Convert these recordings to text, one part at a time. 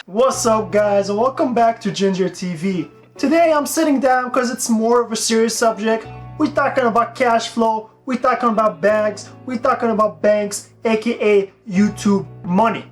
What's up guys, and welcome back to Ginger TV. Today I'm sitting down because it's more of a serious subject. We're talking about cash flow, we're talking about bags, we're talking about banks, aka YouTube money.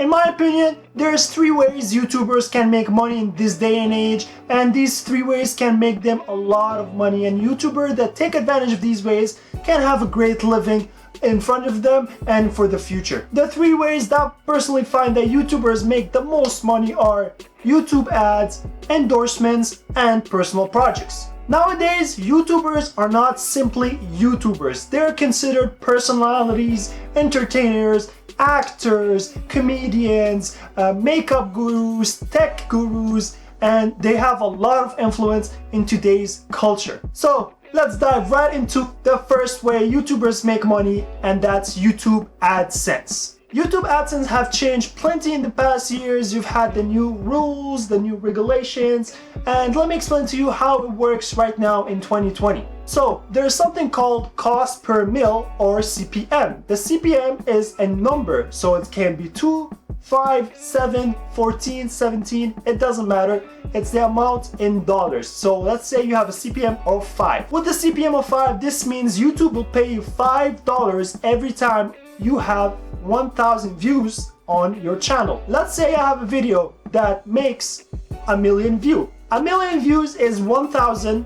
In my opinion, there's 3 ways YouTubers can make money in this day and age, and these 3 ways can make them a lot of money, and YouTubers that take advantage of these ways can have a great living in front of them and for the future. The 3 ways that I personally find that YouTubers make the most money are YouTube ads, endorsements, and personal projects. Nowadays, YouTubers are not simply YouTubers. They're considered personalities, entertainers, actors, comedians, makeup gurus, tech gurus, and they have a lot of influence in today's culture. So let's dive right into the first way YouTubers make money, and that's YouTube Adsense. YouTube Adsense have changed plenty in the past years. You've had the new rules, the new regulations, and let me explain to you how it works right now in 2020. So there's something called cost per mil, or CPM. The CPM is a number, so it can be 2, 5, 7, 14, 17, it doesn't matter. It's the amount in dollars. So let's say you have a CPM of 5. With the CPM of 5, this means YouTube will pay you $5 every time you have 1,000 views on your channel. Let's say I have a video that makes 1 million views. 1 million views is 1,000.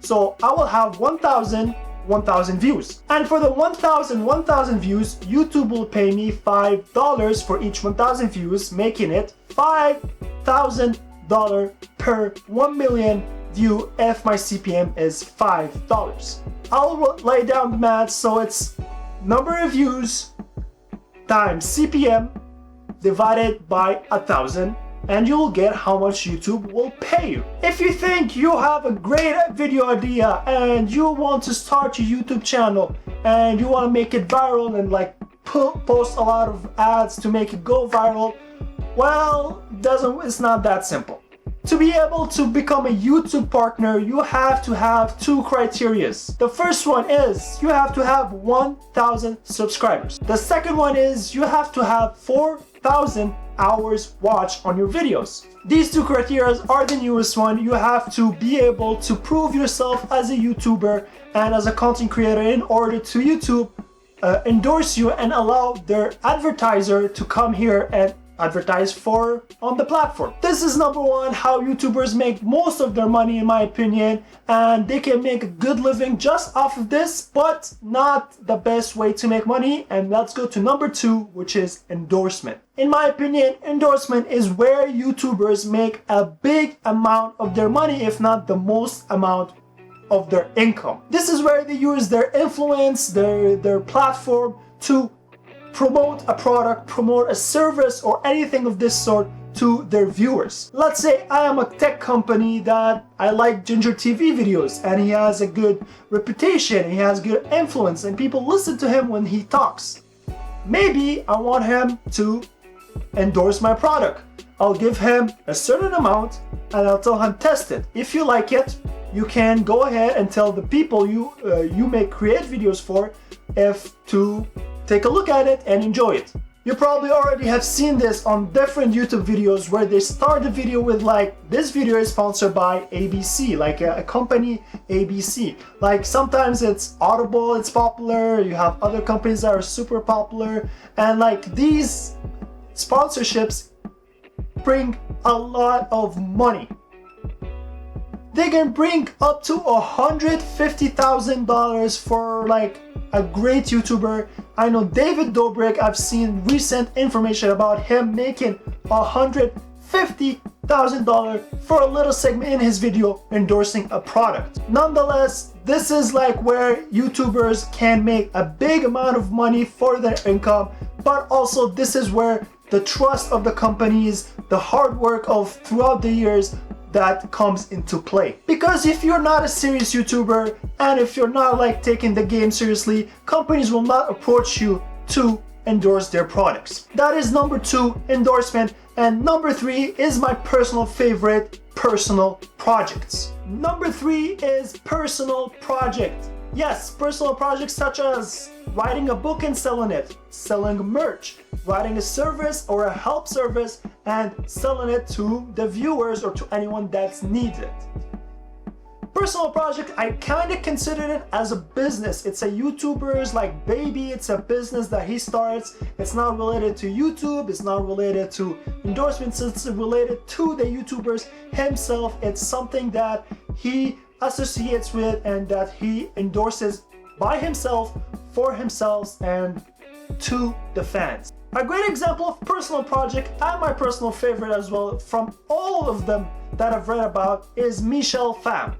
So I will have 1,000 views. And for the 1,000 views, YouTube will pay me $5 for each 1,000 views, making it $5,000 per 1 million view if my CPM is $5. I'll lay down the math, so it's number of views times CPM divided by 1,000, and you'll get how much YouTube will pay you. If you think you have a great video idea and you want to start your YouTube channel and you want to make it viral and post a lot of ads to make it go viral, well, it's not that simple. To be able to become a YouTube partner, you have to have 2 criteria. The first one is you have to have 1,000 subscribers. The second one is you have to have 4,000 hours watched on your videos. These 2 criteria are the newest one. You have to be able to prove yourself as a YouTuber and as a content creator in order to YouTube endorse you and allow their advertiser to come here and advertise on the platform. This is number 1, how YouTubers make most of their money, in my opinion, and they can make a good living just off of this, but not the best way to make money. And let's go to number 2, which is endorsement. In my opinion, endorsement is where YouTubers make a big amount of their money, if not the most amount of their income. This is where they use their influence, their platform to promote a product, promote a service, or anything of this sort to their viewers. Let's say I am a tech company that I like Ginger TV videos, and he has a good reputation, he has good influence, and people listen to him when he talks. Maybe I want him to endorse my product. I'll give him a certain amount and I'll tell him, test it. If you like it, you can go ahead and tell the people you make create videos for to take a look at it and enjoy it. You probably already have seen this on different YouTube videos where they start the video with this video is sponsored by ABC, a company ABC. Sometimes it's Audible, it's popular, you have other companies that are super popular, and these sponsorships bring a lot of money. They can bring up to $150,000 for a great YouTuber. I know David Dobrik, I've seen recent information about him making $150,000 for a little segment in his video endorsing a product. Nonetheless, this is where YouTubers can make a big amount of money for their income, but also this is where the trust of the companies, the hard work of throughout the years, that comes into play. Because if you're not a serious YouTuber and if you're not taking the game seriously, companies will not approach you to endorse their products. That is number 2, endorsement. And number 3 is my personal favorite, personal projects. Number 3 is personal project. Yes, personal projects such as writing a book and selling it, selling merch, writing a service or a help service and selling it to the viewers or to anyone that's needed. Personal project, I kind of consider it as a business. It's a YouTuber's like baby. It's a business that he starts. It's not related to YouTube. It's not related to endorsements. It's related to the YouTubers himself. It's something that he associates with and that he endorses by himself, for himself, and to the fans. A great example of personal project and my personal favorite as well from all of them that I've read about is Phan.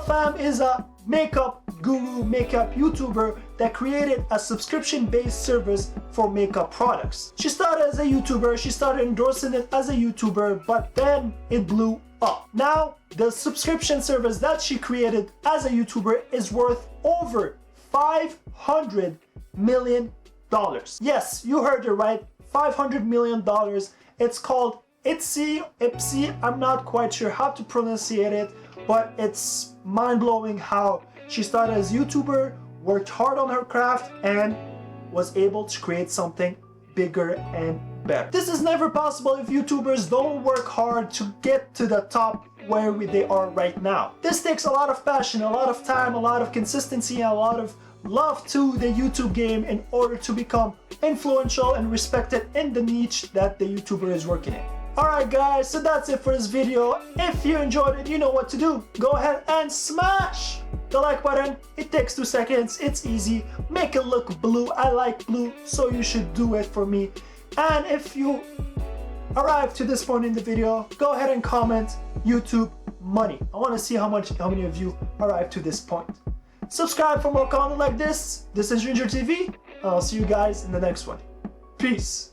Phan is a makeup guru, makeup YouTuber that created a subscription-based service for makeup products. She started as a YouTuber, she started endorsing it as a YouTuber, but then it blew up. Now, the subscription service that she created as a YouTuber is worth over $500 million. Yes, you heard it right, $500 million. It's called Ipsy, I'm not quite sure how to pronunciate it, but it's mind-blowing how she started as a YouTuber, worked hard on her craft, and was able to create something bigger and better. This is never possible if YouTubers don't work hard to get to the top where they are right now. This takes a lot of passion, a lot of time, a lot of consistency, and a lot of love to the YouTube game in order to become influential and respected in the niche that the YouTuber is working in. Alright guys, so that's it for this video. If you enjoyed it, you know what to do. Go ahead and smash the like button. It takes 2 seconds, it's easy. Make it look blue, I like blue, so you should do it for me. And if you arrived to this point in the video, go ahead and comment YouTube money. I want to see how many of you arrived to this point. Subscribe for more content like this. This is Ginger TV. I'll see you guys in the next one. Peace.